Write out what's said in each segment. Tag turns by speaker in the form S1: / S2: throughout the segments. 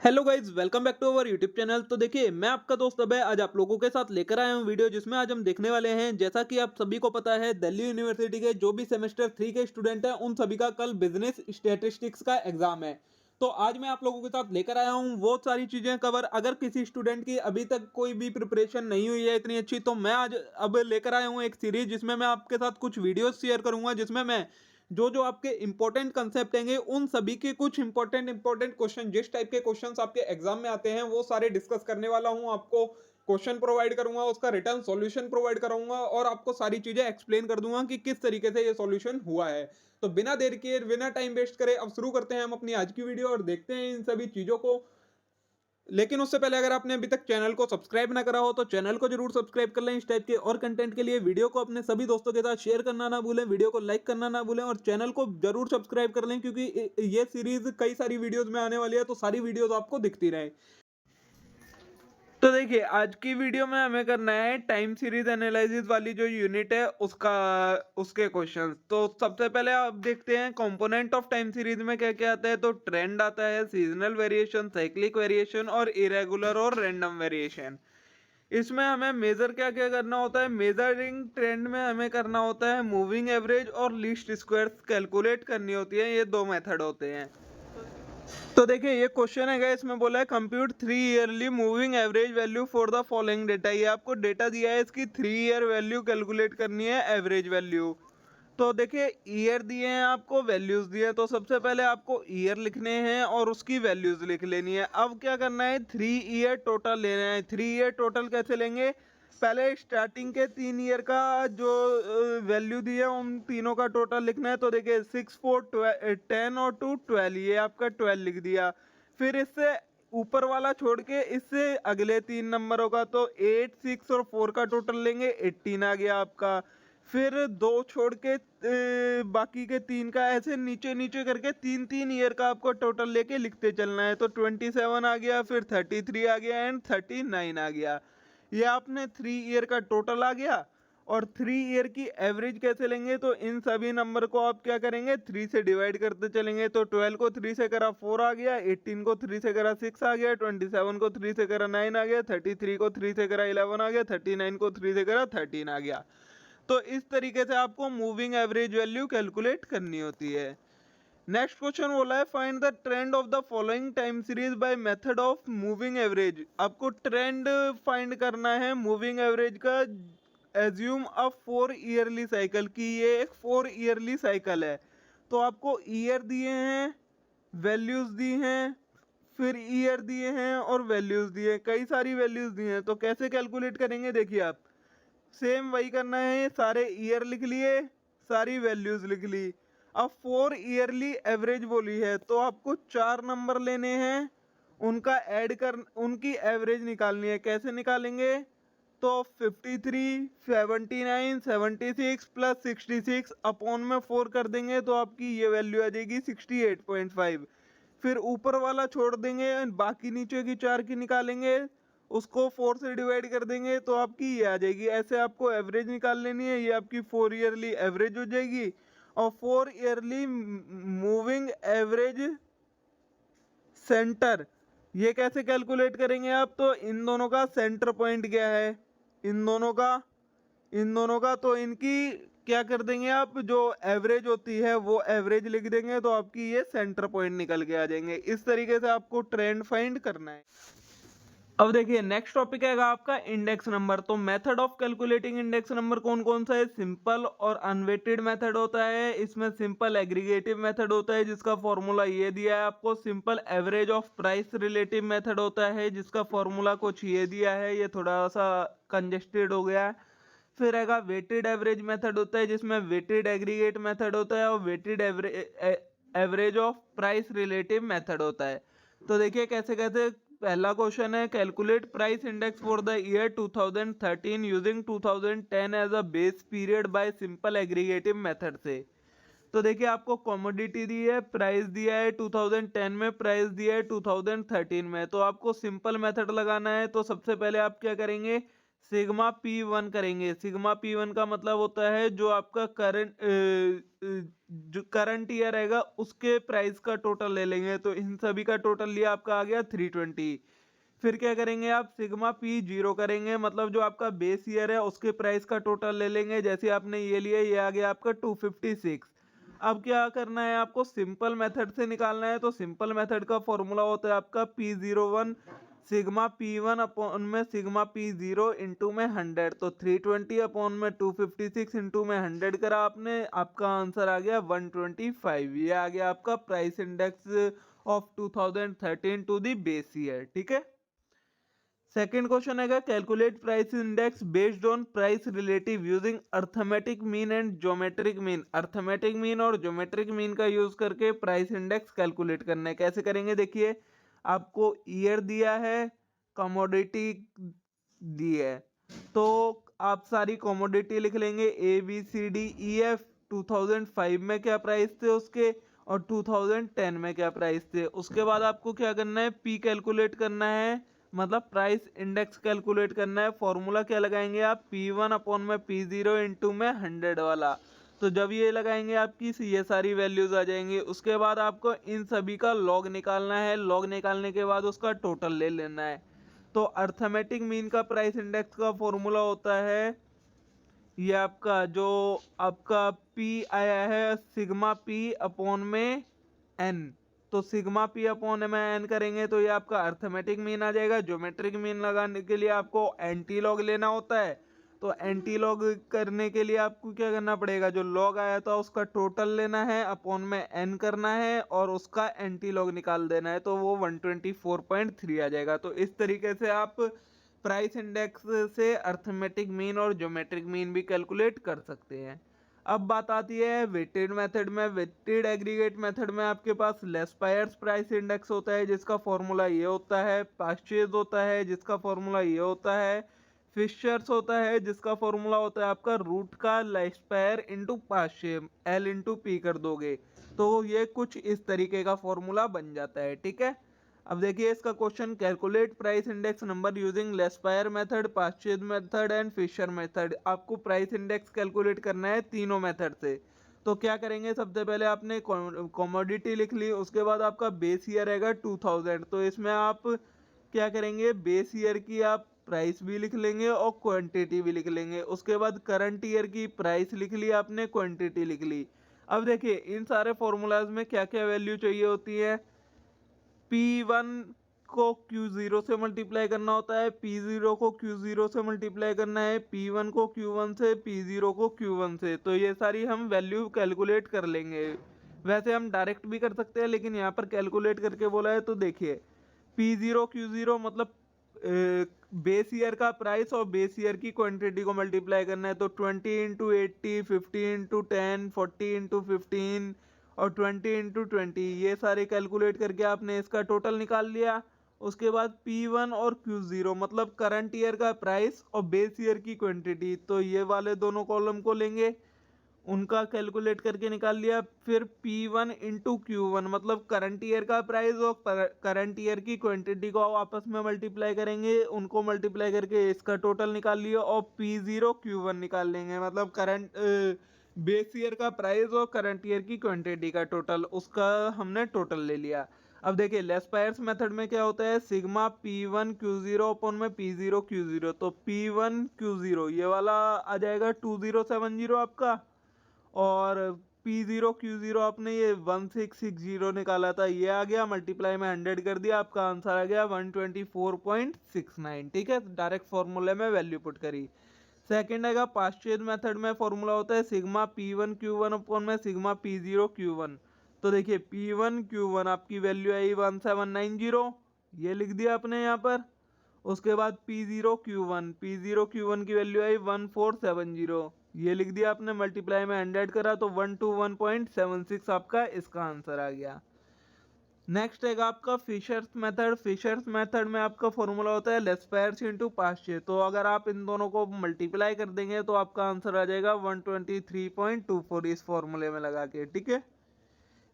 S1: Hello guys, welcome back to our YouTube channel. तो देखिए, मैं आपका दोस्त अभय आज आप लोगों के साथ लेकर आया हूं वीडियो, जिसमें आज हम देखने वाले हैं। जैसा कि आप सभी को पता है, दिल्ली यूनिवर्सिटी के जो भी सेमेस्टर 3 के स्टूडेंट हैं, उन सभी का कल बिजनेस स्टैटिस्टिक्स का एग्जाम है। तो आज मैं आप लोगों के साथ लेकर आया हूं वो सारी चीजें कवर। अगर किसी स्टूडेंट की अभी तक कोई भी प्रिपरेशन नहीं हुई है इतनी अच्छी, तो मैं आज अब लेकर आया हूं एक सीरीज, जिसमें मैं आपके साथ कुछ वीडियोस शेयर करूंगा, जिसमें मैं जो जो आपके इंपॉर्टेंट कंसेप्ट हैंगे उन सभी के कुछ इंपॉर्टेंट क्वेश्चन, जिस टाइप के क्वेश्चंस आपके एग्जाम में आते हैं, वो सारे डिस्कस करने वाला हूं। आपको क्वेश्चन प्रोवाइड करूंगा, उसका रिटर्न सॉल्यूशन प्रोवाइड कराऊंगा और आपको सारी चीजें एक्सप्लेन कर दूंगा कि किस तरीके से ये सॉल्यूशन हुआ है। तो बिना देर किए, बिना टाइम वेस्ट करे, अब शुरू करते हैं हम अपनी आज की वीडियो और देखते हैं इन सभी चीजों को। लेकिन उससे पहले, अगर आपने अभी तक चैनल को सब्सक्राइब ना करा हो तो चैनल को जरूर सब्सक्राइब कर लें। इस टाइप के और कंटेंट के लिए वीडियो को अपने सभी दोस्तों के साथ शेयर करना ना भूलें, वीडियो को लाइक करना ना भूलें और चैनल को जरूर सब्सक्राइब कर लें, क्योंकि ये सीरीज कई सारी वीडियोस में आने वाली है, तो सारी वीडियोस आपको दिखती रहे। तो देखिए, आज की वीडियो में हमें करना है टाइम सीरीज एनालिसिस वाली जो यूनिट है उसका उसके क्वेश्चंस। तो सबसे पहले आप देखते हैं कंपोनेंट ऑफ टाइम सीरीज में क्या क्या आता है। तो ट्रेंड आता है, सीजनल वेरिएशन, साइक्लिक वेरिएशन और इरेगुलर और रैंडम वेरिएशन। इसमें हमें मेजर क्या क्या करना होता है। मेजरिंग ट्रेंड में हमें करना होता है मूविंग एवरेज और लीस्ट स्क्वायर्स कैलकुलेट करनी होती है। ये दो मेथड होते हैं। तो देखिए, ये क्वेश्चन है, इसमें बोला है compute 3 yearly moving average value for the following data. ये आपको डेटा दिया है, इसकी 3 ईयर वैल्यू कैलकुलेट करनी है, एवरेज वैल्यू। तो देखिए, ईयर दिए हैं आपको, वैल्यूज दिए हैं। तो सबसे पहले आपको ईयर लिखने हैं और उसकी वैल्यूज लिख लेनी है। अब क्या करना है, 3 ईयर टोटल लेना है। 3 ईयर टोटल कैसे लेंगे, पहले स्टार्टिंग के 3 ईयर का जो वैल्यू दी है उन तीनों का टोटल लिखना है। तो देखिए, 6 4 10 और 2 12, ये आपका 12 लिख दिया। फिर इससे ऊपर वाला छोड़ के इससे अगले 3 नंबरों का, तो 8 6 और 4 का टोटल लेंगे, 18 आ गया आपका। फिर दो छोड़ के बाकी के 3 का ऐसे नीचे नीचे करके 3 3 ईयर का आपको टोटल लेके लिखते चलना है। तो 27 आ गया, फिर 33 आ गया एंड 39 आ गया। ये आपने 3 ईयर का टोटल आ गया। और 3 ईयर की एवरेज कैसे लेंगे, तो इन सभी नंबर को आप क्या करेंगे, 3 से डिवाइड करते चलेंगे। तो 12 को 3 से करा 4 आ गया, 18 को 3 से करा 6 आ गया, 27 को 3 से करा 9 आ गया, 33 को 3 से करा 11 आ गया, 39 को 3 से करा 13 आ गया। तो इस तरीके से आपको मूविंग एवरेज वैल्यू कैलकुलेट करनी होती है। नेक्स्ट क्वेश्चन बोला है find the trend of the following time series by method of moving average. आपको ट्रेंड फाइंड करना है मूविंग एवरेज का। एज्यूम अ 4 ईयरली साइकिल की, ये एक 4 ईयरली साइकिल है। तो आपको ईयर दिए हैं, वैल्यूज दी हैं, फिर ईयर दिए हैं और वैल्यूज दिए हैं, कई सारी वैल्यूज दी हैं। तो कैसे कैलकुलेट करेंगे, देखिए आप सेम वही करना है। सारे ईयर लिख लिए, सारी वैल्यूज लिख ली। अब 4 ईयरली एवरेज बोली है, तो आपको 4 नंबर लेने हैं, उनका ऐड कर उनकी एवरेज निकालनी है। कैसे निकालेंगे, तो 53 79 76 प्लस 66 अपॉन में 4 कर देंगे, तो आपकी ये वैल्यू आ जाएगी 68.5। फिर ऊपर वाला छोड़ देंगे, बाकी नीचे की 4 की निकालेंगे, उसको 4 से डिवाइड कर देंगे, तो आपकी ये आ जाएगी। ऐसे आपको एवरेज निकाल लेनी है। ये आपकी 4 ईयरली एवरेज हो जाएगी। और 4 ईयरली मूविंग एवरेज सेंटर, ये कैसे कैलकुलेट करेंगे आप, तो इन दोनों का सेंटर पॉइंट क्या है, इन दोनों का तो इनकी क्या कर देंगे आप, जो एवरेज होती है वो एवरेज लिख देंगे, तो आपकी ये सेंटर पॉइंट निकल के आ जाएंगे। इस तरीके से आपको ट्रेंड फाइंड करना है। अब देखिए, नेक्स्ट टॉपिक है आपका इंडेक्स नंबर। तो method of calculating index number कौन कौन सा है, सिंपल और अनवेटेड मेथड होता है। इसमें सिंपल एग्रीगेटिव मेथड होता है, जिसका फॉर्मूला ये दिया है आपको। Simple average of price relative method होता है, जिसका फॉर्मूला कुछ ये दिया है, ये थोड़ा सा कंजेस्टेड हो गया है। फिर आएगा वेटेड एवरेज मेथड होता है, जिसमें वेटेड एग्रीगेट मेथड होता है और weighted average of price relative method होता है। तो देखिए कैसे कैसे। पहला क्वेश्चन है, calculate price index for the year 2013 using 2010 as a base period by simple aggregative method से। तो देखिए, आपको कमोडिटी दी है, प्राइस दिया है 2010 में, प्राइस दिया है 2013 में। तो आपको सिंपल मेथड लगाना है। तो सबसे पहले आप क्या करेंगे, सिग्मा P1 करेंगे। सिग्मा P1 का मतलब होता है जो आपका जो करंट ईयर रहेगा उसके प्राइस का टोटल ले लेंगे। तो इन सभी का टोटल लिया आपका आ गया 320। फिर क्या करेंगे आप सिग्मा P0 करेंगे, मतलब जो आपका बेस ईयर है उसके प्राइस का टोटल ले लेंगे। जैसे आपने ये लिया, ये आ गया आपका 256। अब क्या करना है आपको, सिंपल मेथड से निकालना है। तो सिंपल मेथड का फॉर्मूला होता है आपका P01 सिग्मा P1 अपॉन में सिग्मा P0 इंटू में 100। तो 320 अपॉन में 256 इंटू में 100 करा आपने, आपका आंसर आ गया 125। ये आ गया आपका price index of 2013 to the base year. ठीक है। सेकेंड क्वेश्चन है calculate price index based on price relative using arithmetic mean and geometric mean. Arithmetic mean और ज्योमेट्रिक मीन का यूज करके प्राइस इंडेक्स कैलकुलेट करना है। कैसे करेंगे, देखिए आपको ईयर दिया है, कमोडिटी दी है, तो आप सारी कमोडिटी लिख लेंगे ABCDEF। 2005 में क्या प्राइस थे उसके और 2010 में क्या प्राइस थे। उसके बाद आपको क्या करना है, पी कैलकुलेट करना है, मतलब प्राइस इंडेक्स कैलकुलेट करना है। फॉर्मूला क्या लगाएंगे आप, P1 अपॉन में P0 इंटू में 100 वाला। तो जब ये लगाएंगे आपकी ये सारी वैल्यूज आ जाएंगी। उसके बाद आपको इन सभी का लॉग निकालना है। लॉग निकालने के बाद उसका टोटल ले लेना है। तो अर्थमेटिक मीन का प्राइस इंडेक्स का फॉर्मूला होता है, ये आपका जो आपका P आया है सिग्मा P अपॉन में N। तो सिग्मा P अपॉन में N करेंगे तो ये आपका अर्थमेटिक मीन आ जाएगा। ज्योमेट्रिक मीन लगाने के लिए आपको एंटी लॉग लेना होता है। तो एंटी लॉग करने के लिए आपको क्या करना पड़ेगा, जो लॉग आया था उसका टोटल लेना है, अपॉन में N करना है और उसका एंटी लॉग निकाल देना है। तो वो 124.3 आ जाएगा। तो इस तरीके से आप प्राइस इंडेक्स से अर्थमेटिक मीन और ज्योमेट्रिक मीन भी कैलकुलेट कर सकते हैं। अब बात आती है वेटेड मेथड में। वेटेड एग्रीगेट मेथड में आपके पास लेस्पायर्स प्राइस इंडेक्स होता है जिसका फॉर्मूला ये होता है, पास्चेज होता है जिसका फॉर्मूला ये होता है, फिशर्स होता है जिसका फॉर्मूला होता है आपका रूट का लेस्पायर इंटू पास्चे, L इंटू पी कर दोगे तो ये कुछ इस तरीके का फॉर्मूला बन जाता है। ठीक है। अब देखिए इसका question, calculate price index number using Laspeyres method, Paasche's method and Fisher method. आपको प्राइस इंडेक्स कैलकुलेट करना है तीनों मेथड से। तो क्या करेंगे, सबसे पहले आपने कमोडिटी लिख ली, उसके बाद आपका बेस ईयर रहेगा 2000। तो इसमें आप क्या करेंगे, बेस ईयर की आप प्राइस भी लिख लेंगे और क्वांटिटी भी लिख लेंगे। उसके बाद करंट ईयर की प्राइस लिख ली आपने, क्वांटिटी लिख ली। अब देखिए इन सारे फॉर्मूलाज में क्या क्या वैल्यू चाहिए होती है। P1 को Q0 से मल्टीप्लाई करना होता है, P0 को Q0 से मल्टीप्लाई करना है, P1 को Q1 से, P0 को Q1 से। तो ये सारी हम वैल्यू कैलकुलेट कर लेंगे। वैसे हम डायरेक्ट भी कर सकते हैं लेकिन यहाँ पर कैलकुलेट करके बोला है। तो देखिए P0 Q0 मतलब बेस ईयर का प्राइस और बेस ईयर की क्वांटिटी को मल्टीप्लाई करना है। तो 20 इंटू 80, 50 इंटू 10, 40 इंटू 15 और 20 इंटू 20, ये सारे कैलकुलेट करके आपने इसका टोटल निकाल लिया। उसके बाद P1 और Q0 मतलब करंट ईयर का प्राइस और बेस ईयर की क्वांटिटी, तो ये वाले दोनों कॉलम को लेंगे, उनका कैलकुलेट करके निकाल लिया। फिर P1 इंटू Q1 मतलब करंट ईयर का प्राइस और करंट ईयर की क्वांटिटी को आपस में मल्टीप्लाई करेंगे, उनको मल्टीप्लाई करके इसका टोटल निकाल लिया। और P0 Q1 निकाल लेंगे, मतलब करंट बेस ईयर का प्राइस और करंट ईयर की क्वांटिटी का टोटल, उसका हमने टोटल ले लिया। अब देखिए लेस्पायर्स मेथड में क्या होता है, सिग्मा P1 Q0 अपॉन में P0 Q0। तो P1 Q0 ये वाला आ जाएगा 2070 आपका, और P0 Q0 आपने ये 1660 निकाला था, ये आ गया, मल्टीप्लाई में 100 कर दिया, आपका आंसर आ गया 124.69। ठीक है, डायरेक्ट फॉर्मूले में वैल्यू पुट करी। सेकंड आएगा पास्चेज मेथड में, फॉर्मूला होता है सिग्मा P1 Q1 अपॉन में सिग्मा P0 Q1। तो देखिए P1 Q1 आपकी वैल्यू आई 1790, ये लिख दिया आपने यहाँ पर। उसके बाद P0 Q1 की वैल्यू आई 1470, ये लिख दिया आपने, मल्टीप्लाई में 100 करा तो 121.76 आपका इसका आंसर आ गया। नेक्स्ट है आपका फिशर्स मेथड। फिशर्स मेथड में आपका फॉर्मूला होता है लेस्पायर्स इनटू पास्चे। तो अगर आप इन दोनों को मल्टीप्लाई कर देंगे तो आपका आंसर आ जाएगा 123.24 इस फॉर्मूले में लगा के। ठीक है,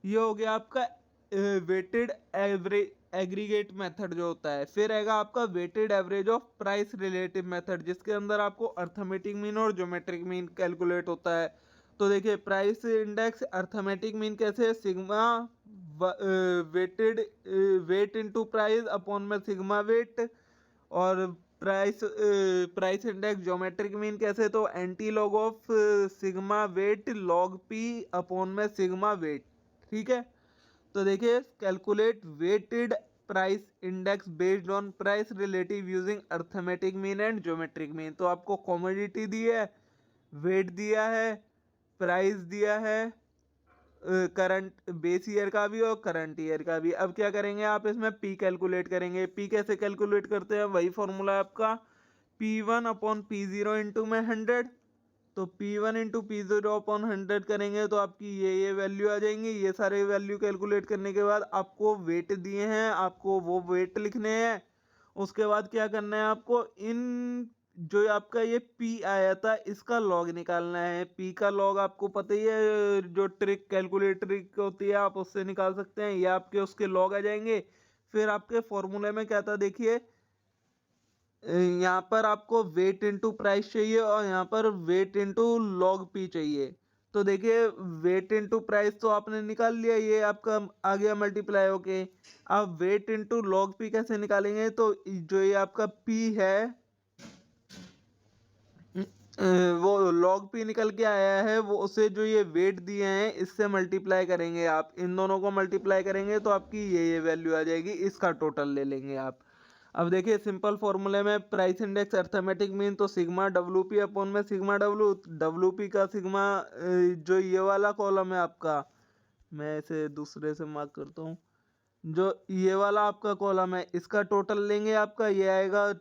S1: ये हो गया आपका वेटेड एवरेज एग्रीगेट मेथड जो होता है, फिर रहेगा आपका weighted average of price relative method, जिसके अंदर आपको अर्थमेटिक मीन और ज्योमेट्रिक मीन कैलकुलेट होता है। तो देखिए प्राइस इंडेक्स अर्थमेटिक मीन कैसे, sigma weighted weight into price upon में सिग्मा वेट, और प्राइस इंडेक्स ज्योमेट्रिक मीन कैसे, तो antilog of sigma weight log P upon में सिग्मा वेट। ठीक है, तो देखिए calculate weighted price index based on price relative using arithmetic mean and geometric mean. तो आपको कमोडिटी दी है, वेट दिया है, प्राइस दिया है, करंट बेस ईयर का भी और करंट ईयर का भी। अब क्या करेंगे आप, इसमें पी कैलकुलेट करेंगे। पी कैसे कैलकुलेट करते हैं, वही फॉर्मूला है आपका P1 अपॉन P0 इंटू में 100। तो P1 इंटू P0 अपॉन 100 करेंगे तो आपकी ये वैल्यू आ जाएंगी। ये सारे वैल्यू कैलकुलेट करने के बाद आपको वेट दिए हैं, आपको वो वेट लिखने हैं। उसके बाद क्या करना है आपको, इन जो आपका ये P आया था इसका लॉग निकालना है। P का लॉग आपको पता ही है, जो ट्रिक कैलकुलेट ट्रिक होती है आप उससे निकाल सकते हैं। ये आपके उसके लॉग आ जाएंगे। फिर आपके फॉर्मूले में क्या था देखिए, यहाँ पर आपको वेट इंटू प्राइस चाहिए और यहाँ पर वेट इंटू लॉग पी चाहिए। तो देखिए वेट इंटू प्राइस तो आपने निकाल लिया, ये आपका आ गया मल्टीप्लाई होके। अब वेट इंटू लॉग पी कैसे निकालेंगे, तो जो ये आपका पी है वो लॉग पी निकल के आया है, वो उसे जो ये वेट दिए हैं इससे मल्टीप्लाई करेंगे। आप इन दोनों को मल्टीप्लाई करेंगे तो आपकी ये वैल्यू आ जाएगी, इसका टोटल ले लेंगे आप। अब देखिए सिंपल फॉर्मूले में प्राइस इंडेक्स अर्थमेटिक मीन, तो सिग्मा डब्ल्यू पी अपॉन में सिग्मा डब्ल्यू पी का सिग्मा जो ये वाला कॉलम है आपका, मैं इसे दूसरे से मार्क करता हूँ, जो ये वाला आपका कॉलम है इसका टोटल लेंगे। आपका ये आएगा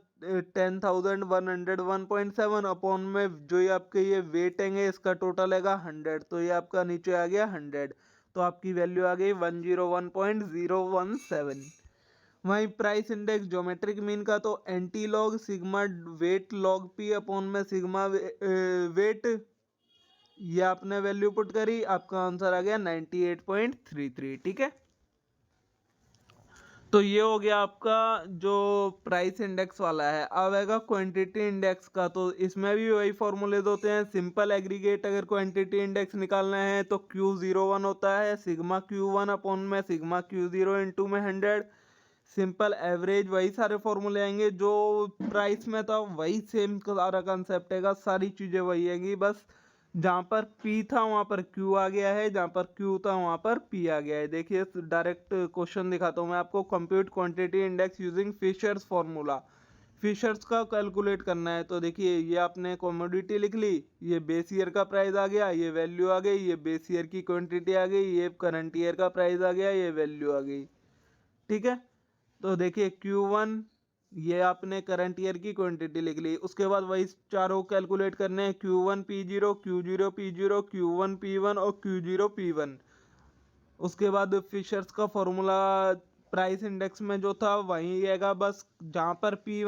S1: 10,101.7 अपॉन में जो ये आपके ये वेट है इसका टोटल आएगा 100। तो ये आपका नीचे आ गया 100, तो आपकी वैल्यू आ गई 101.017। वहीं प्राइस इंडेक्स ज्योमेट्रिक मीन का तो antilog sigma weight log P upon में सिग्मा वेट, ये आपने वैल्यू पुट करी, आपका आंसर आ गया 98.33। ठीक है, तो ये हो गया आपका जो प्राइस इंडेक्स वाला है। अब आएगा क्वांटिटी इंडेक्स का, तो इसमें भी वही फॉर्मूलेज होते हैं। सिंपल एग्रीगेट अगर क्वांटिटी इंडेक्स निकालना है तो Q01 होता है सिग्मा Q1 अपॉन में सिग्मा Q0 इंटू में 100। सिंपल एवरेज वही सारे फॉर्मूले आएंगे जो प्राइस में था, वही सेम सारा कंसेप्ट है, सारी चीज़ें वही आएंगी, बस जहाँ पर P था वहाँ पर Q आ गया है, जहाँ पर Q था वहाँ पर P आ गया है। देखिए डायरेक्ट क्वेश्चन दिखाता हूँ मैं आपको। Compute quantity index using Fisher's formula, Fisher's का कैलकुलेट करना है। तो देखिए ये आपने कमोडिटी लिख ली, ये बेस ईयर का प्राइस आ गया, ये वैल्यू आ गई, ये बेस ईयर की क्वांटिटी आ गई, ये करंट ईयर का प्राइस आ गया, ये वैल्यू आ गई। ठीक है, तो देखिए Q1 ये आपने करंट ईयर की क्वांटिटी लिख ली। उसके बाद वही चारों कैलकुलेट करने हैं, Q1 P0 Q0 P0 Q1 P1 और Q0 P1। उसके बाद फिशर्स का फॉर्मूला प्राइस इंडेक्स में जो था वही आएगा, बस जहाँ पर P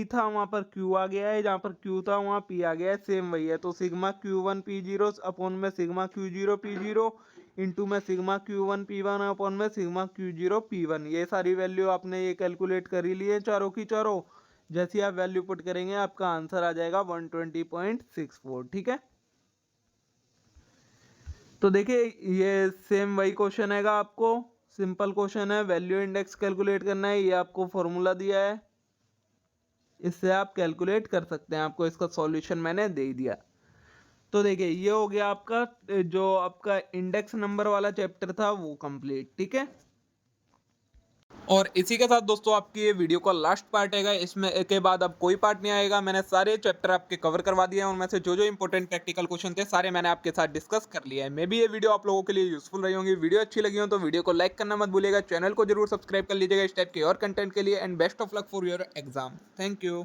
S1: था वहाँ पर Q आ गया है, जहाँ पर Q था वहाँ P आ गया है, सेम वही है। तो सिग्मा Q1 P0 अपॉन में सिग्मा Q0 P0 इंटू में सिग्मा Q1 P1 अपॉन में सिग्मा Q0 P1। ये सारी वैल्यू आपने ये कैलकुलेट कर ही ली है चारों की चारों। जैसे आप वैल्यू पुट करेंगे आपका आंसर आ जाएगा 120.64। ठीक है, तो देखिए ये सेम वही क्वेश्चन हैगा, आपको सिंपल क्वेश्चन है, वैल्यू इंडेक्स कैलकुलेट करना है। ये आपको फॉर्मूला दिया है, इससे आप कैलकुलेट कर सकते हैं, आपको इसका सॉल्यूशन मैंने दे ही दिया। तो देखिए ये हो गया आपका जो आपका इंडेक्स नंबर वाला चैप्टर था वो कंप्लीट। ठीक है, और इसी के साथ दोस्तों आपकी ये वीडियो का लास्ट पार्ट है, इसमें के बाद अब कोई पार्ट नहीं आएगा। मैंने सारे चैप्टर आपके कवर करवा दिए हैं, उनमें से जो जो इंपॉर्टेंट प्रैक्टिकल क्वेश्चन थे सारे मैंने आपके साथ डिस्कस कर लिया है। मे भी ये वीडियो आप लोगों के लिए यूजफुल रही होंगी। वीडियो अच्छी लगी हो तो वीडियो को लाइक करना मत भूलिएगा, चैनल को जरूर सब्सक्राइब कर लीजिएगा इस टाइप के और कंटेंट के लिए। And best of luck for your exam. Thank you.